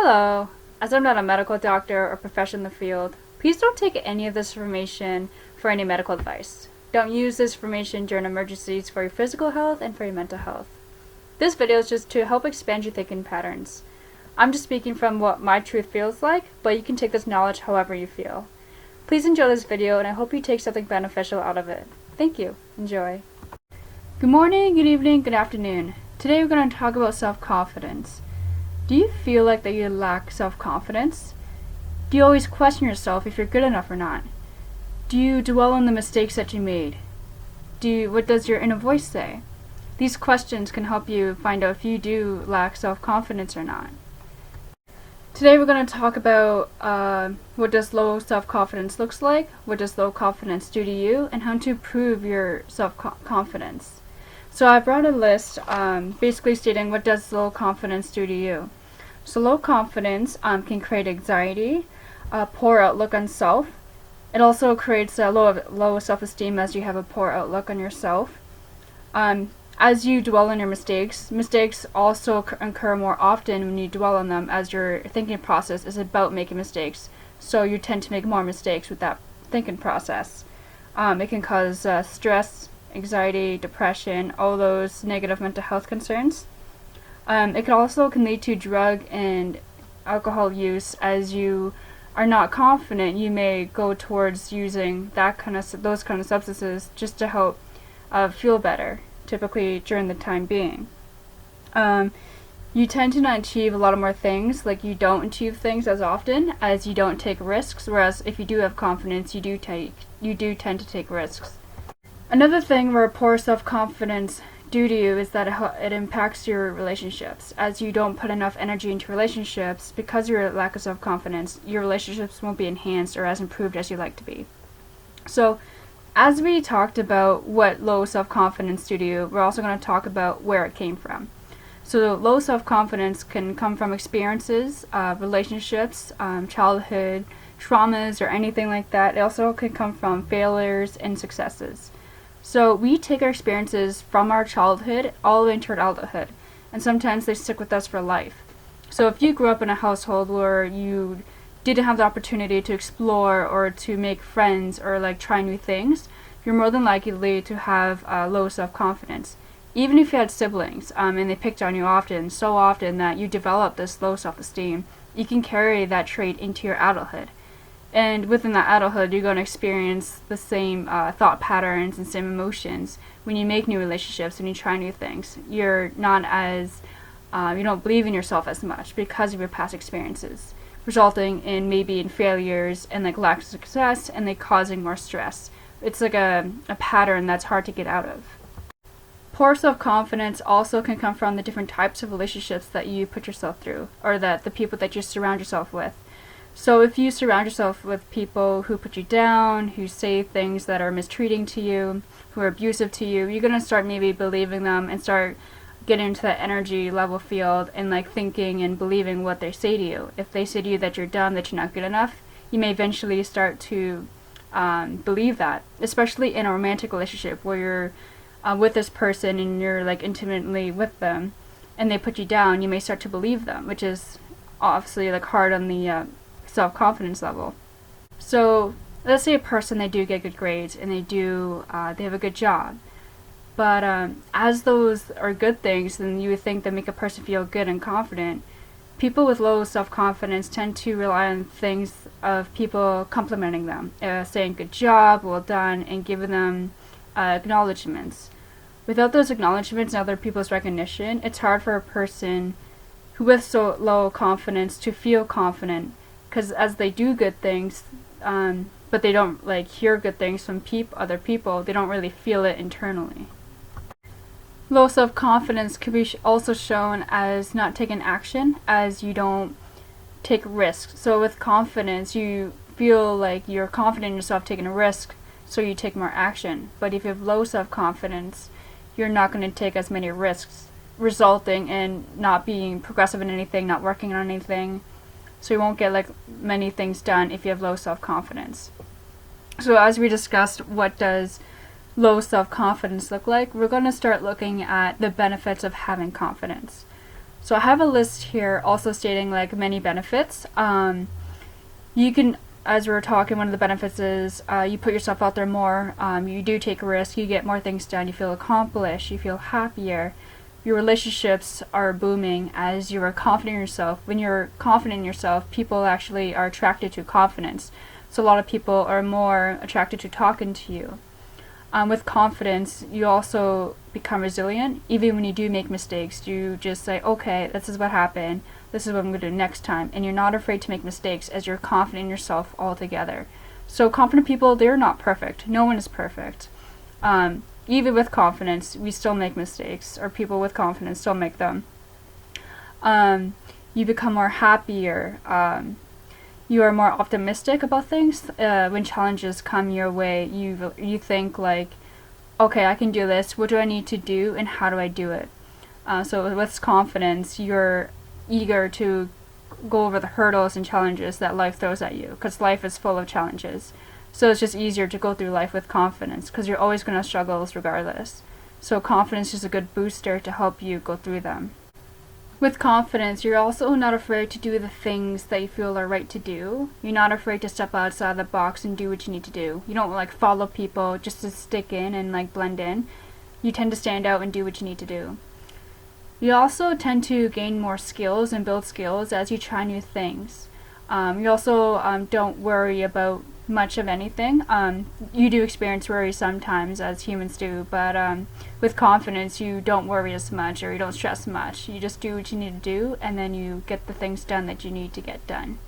Hello. As I'm not a medical doctor or professional in the field, please don't take any of this information for any medical advice. Don't use this information during emergencies for your physical health and for your mental health. This video is just to help expand your thinking patterns. I'm just speaking from what my truth feels like, but you can take this knowledge however you feel. Please enjoy this video, and I hope you take something beneficial out of it. Thank you. Enjoy. Good morning, good evening, good afternoon. Today we're going to talk about self-confidence. Do you feel like that you lack self-confidence? Do you always question yourself if you're good enough or not? Do you dwell on the mistakes that you made? What does your inner voice say? These questions can help you find out if you do lack self-confidence or not. Today we're going to talk about what does low self-confidence looks like, what does low confidence do to you, and how to improve your self-confidence. So I brought a list basically stating what does low confidence do to you. So low confidence can create anxiety, a poor outlook on self. It also creates a low self-esteem as you have a poor outlook on yourself. As you dwell on your mistakes also occur more often when you dwell on them, as your thinking process is about making mistakes. So you tend to make more mistakes with that thinking process. It can cause stress, anxiety, depression, all those negative mental health concerns. It can lead to drug and alcohol use. As you are not confident, you may go towards using those kind of substances just to help feel better, typically during the time being. You tend to not achieve a lot of more things, like you don't achieve things as often as you don't take risks, whereas if you do have confidence, you do tend to take risks. Another thing where poor self-confidence due to you is that it impacts your relationships. As you don't put enough energy into relationships, because of your lack of self-confidence, your relationships won't be enhanced or as improved as you'd like to be. So, as we talked about what low self-confidence do to you, we're also going to talk about where it came from. So low self-confidence can come from experiences, relationships, childhood, traumas, or anything like that. It also can come from failures and successes. So we take our experiences from our childhood all the way into our adulthood, and sometimes they stick with us for life. So if you grew up in a household where you didn't have the opportunity to explore or to make friends or try new things, you're more than likely to have low self-confidence. Even if you had siblings and they picked on you so often that you develop this low self-esteem, you can carry that trait into your adulthood. And within that adulthood, you're going to experience the same thought patterns and same emotions when you make new relationships, when you try new things. You're not as, you don't believe in yourself as much because of your past experiences, resulting in maybe in failures and lack of success and causing more stress. It's like a pattern that's hard to get out of. Poor self-confidence also can come from the different types of relationships that you put yourself through, or that the people that you surround yourself with. So if you surround yourself with people who put you down, who say things that are mistreating to you, who are abusive to you, you're going to start maybe believing them and start getting into that energy level field and thinking and believing what they say to you. If they say to you that you're dumb, that you're not good enough, you may eventually start to believe that, especially in a romantic relationship where you're with this person and you're intimately with them and they put you down. You may start to believe them, which is obviously hard on the self-confidence level. So let's say a person, they do get good grades and they have a good job, but as those are good things, then you would think that make a person feel good and confident. People with low self-confidence tend to rely on things of people complimenting them, saying good job, well done, and giving them acknowledgements. Without those acknowledgements and other people's recognition, it's hard for a person who with so low confidence to feel confident, because as they do good things, but they don't hear good things from other people, they don't really feel it internally. Low self-confidence can be also shown as not taking action, as you don't take risks. So with confidence, you feel like you're confident in yourself taking a risk, so you take more action. But if you have low self-confidence, you're not going to take as many risks, resulting in not being progressive in anything, not working on anything. So you won't get many things done if you have low self-confidence. So as we discussed, what does low self-confidence look like? We're going to start looking at the benefits of having confidence. So I have a list here also stating like many benefits. You can, as we were talking, one of the benefits is you put yourself out there more, you do take a risk, you get more things done, you feel accomplished, you feel happier. Your relationships are booming as you are confident in yourself. When you're confident in yourself, people actually are attracted to confidence. So a lot of people are more attracted to talking to you. With confidence, you also become resilient. Even when you do make mistakes, you just say, okay, this is what happened. This is what I'm going to do next time. And you're not afraid to make mistakes as you're confident in yourself altogether. So confident people, they're not perfect. No one is perfect. Even with confidence, we still make mistakes, or people with confidence still make them. You become more happier. You are more optimistic about things. When challenges come your way, you think like, okay, I can do this. What do I need to do, and how do I do it? So with confidence, you're eager to go over the hurdles and challenges that life throws at you, because life is full of challenges. So it's just easier to go through life with confidence, because you're always going to struggle regardless. So confidence is a good booster to help you go through them. With confidence, you're also not afraid to do the things that you feel are right to do. You're not afraid to step outside the box and do what you need to do. You don't like follow people just to stick in and like blend in. You tend to stand out and do what you need to do. You also tend to gain more skills and build skills as you try new things. You also don't worry about much of anything. You do experience worry sometimes, as humans do, but with confidence you don't worry as much, or you don't stress much. You just do what you need to do, and then you get the things done that you need to get done.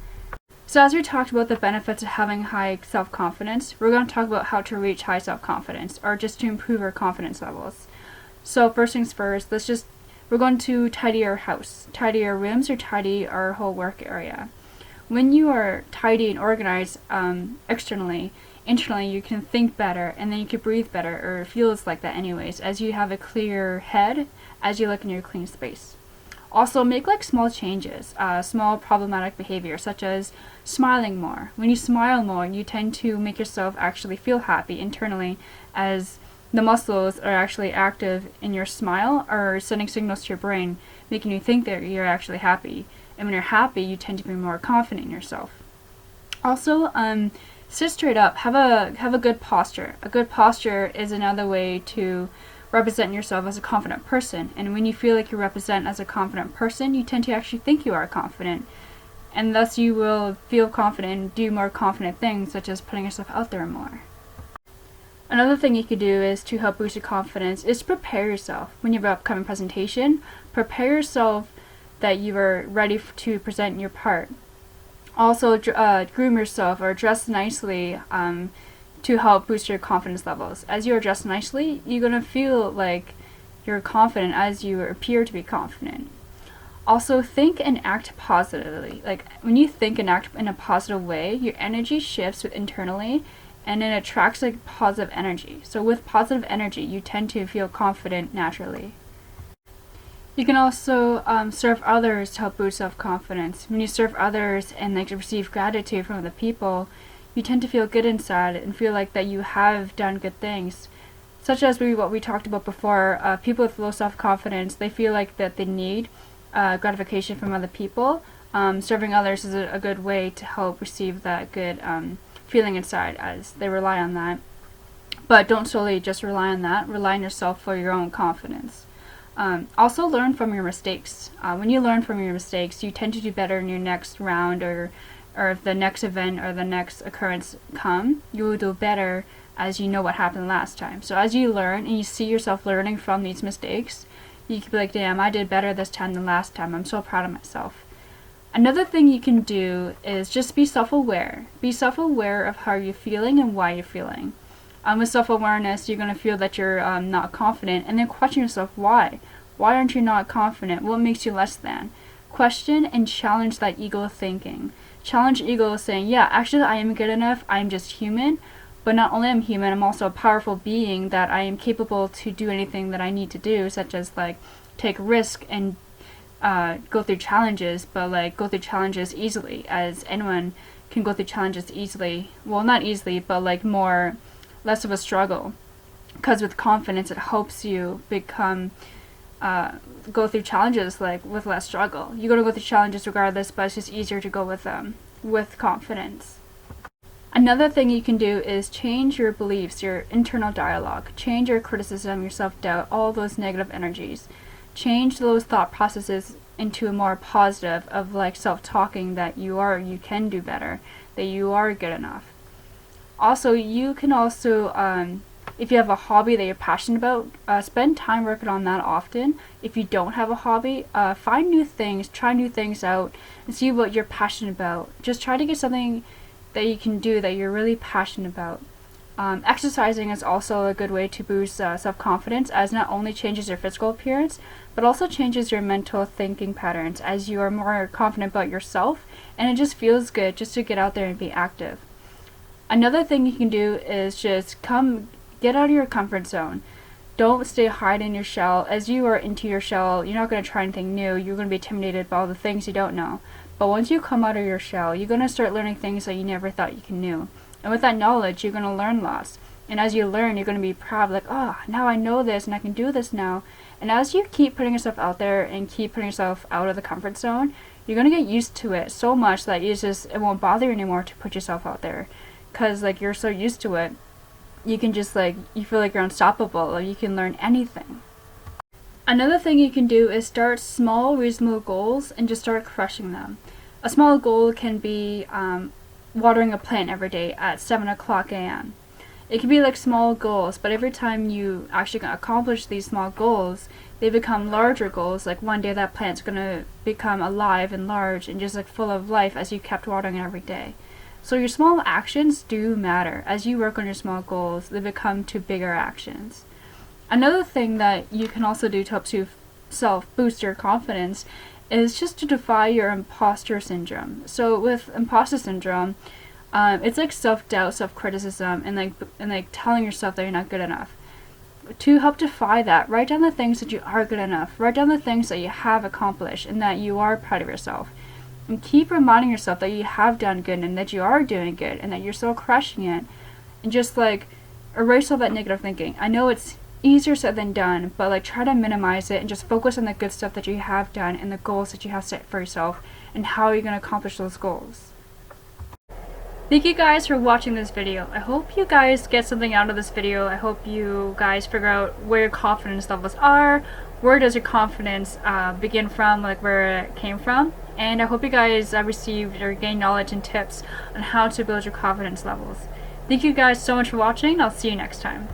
So as we talked about the benefits of having high self-confidence, we're going to talk about how to reach high self-confidence, or just to improve our confidence levels. So first things first, we're going to tidy our house, tidy our rooms, or tidy our whole work area. When you are tidy and organized externally, internally you can think better, and then you can breathe better, or it feels like that anyways, as you have a clear head as you look in your clean space. Also, make like small changes, small problematic behavior, such as smiling more. When you smile more, you tend to make yourself actually feel happy internally, as the muscles are actually active in your smile, or sending signals to your brain, making you think that you're actually happy. And when you're happy, you tend to be more confident in yourself. Also, sit straight up. Have a good posture. A good posture is another way to represent yourself as a confident person. And when you feel like you represent as a confident person, you tend to actually think you are confident. And thus you will feel confident and do more confident things, such as putting yourself out there more. Another thing you could do is to help boost your confidence is to prepare yourself. When you have an upcoming presentation, prepare yourself that you are ready to present your part. Also, groom yourself or dress nicely to help boost your confidence levels. As you are dressed nicely, you're going to feel like you're confident as you appear to be confident. Also, think and act positively. Like when you think and act in a positive way, your energy shifts internally, and it attracts like positive energy. So with positive energy, you tend to feel confident naturally. You can also serve others to help boost self-confidence. When you serve others and like receive gratitude from other people, you tend to feel good inside and feel like that you have done good things. Such as what we talked about before, people with low self-confidence, they feel like that they need gratification from other people. Serving others is a good way to help receive that good feeling inside, as they rely on that. But don't solely just rely on that. Rely on yourself for your own confidence. Also learn from your mistakes. When you learn from your mistakes, you tend to do better in your next round, or if the next event or the next occurrence come, you will do better as you know what happened last time. So as you learn and you see yourself learning from these mistakes, you can be like, damn, I did better this time than last time. I'm so proud of myself. Another thing you can do is just be self-aware. Be self-aware of how you're feeling and why you're feeling. With self-awareness, you're going to feel that you're not confident, and then question yourself why. Why aren't you not confident? What makes you less than? Question and challenge that ego thinking. Challenge ego saying, yeah, actually I am good enough, I am just human, but not only am human, I'm also a powerful being, that I am capable to do anything that I need to do, such as like take risk and go through challenges, but like go through challenges easily, as anyone can go through challenges easily. Well, not easily, but like less of a struggle, because with confidence it helps you become go through challenges like with less struggle. You're gonna go through challenges regardless, but it's just easier to go with them with confidence. Another thing you can do is change your beliefs, your internal dialogue. Change your criticism, your self-doubt, all those negative energies. Change those thought processes into a more positive of like self-talking that you can do better, that you are good enough. Also, you can also, if you have a hobby that you're passionate about, spend time working on that often. If you don't have a hobby, find new things, try new things out, and see what you're passionate about. Just try to get something that you can do that you're really passionate about. Exercising is also a good way to boost self-confidence, as not only changes your physical appearance, but also changes your mental thinking patterns as you are more confident about yourself, and it just feels good just to get out there and be active. Another thing you can do is just get out of your comfort zone. Don't stay hide in your shell. As you are into your shell, you're not going to try anything new. You're going to be intimidated by all the things you don't know. But once you come out of your shell, you're going to start learning things that you never thought you knew. And with that knowledge, you're going to learn lots. And as you learn, you're going to be proud, like, oh, now I know this and I can do this now. And as you keep putting yourself out there and keep putting yourself out of the comfort zone, you're going to get used to it so much that it won't bother you anymore to put yourself out there. Because, like, you're so used to it, you can just, like, you feel like you're unstoppable, or you can learn anything. Another thing you can do is start small, reasonable goals and just start crushing them. A small goal can be watering a plant every day at 7 o'clock a.m. It can be like small goals, but every time you actually accomplish these small goals, they become larger goals. Like one day that plant's going to become alive and large and just like full of life as you kept watering it every day. So your small actions do matter. As you work on your small goals, they become to bigger actions. Another thing that you can also do to help you boost your confidence is just to defy your imposter syndrome. So with imposter syndrome, it's like self-doubt, self-criticism, and like telling yourself that you're not good enough. To help defy that, write down the things that you are good enough. Write down the things that you have accomplished and that you are proud of yourself. And keep reminding yourself that you have done good and that you are doing good and that you're still crushing it. And just like erase all that negative thinking. I know it's easier said than done, but like try to minimize it and just focus on the good stuff that you have done and the goals that you have set for yourself and how you're going to accomplish those goals. Thank you guys for watching this video. I hope you guys get something out of this video. I hope you guys figure out where your confidence levels are, where does your confidence begin from, like where it came from, and I hope you guys received or gained knowledge and tips on how to build your confidence levels. Thank you guys so much for watching. I'll see you next time.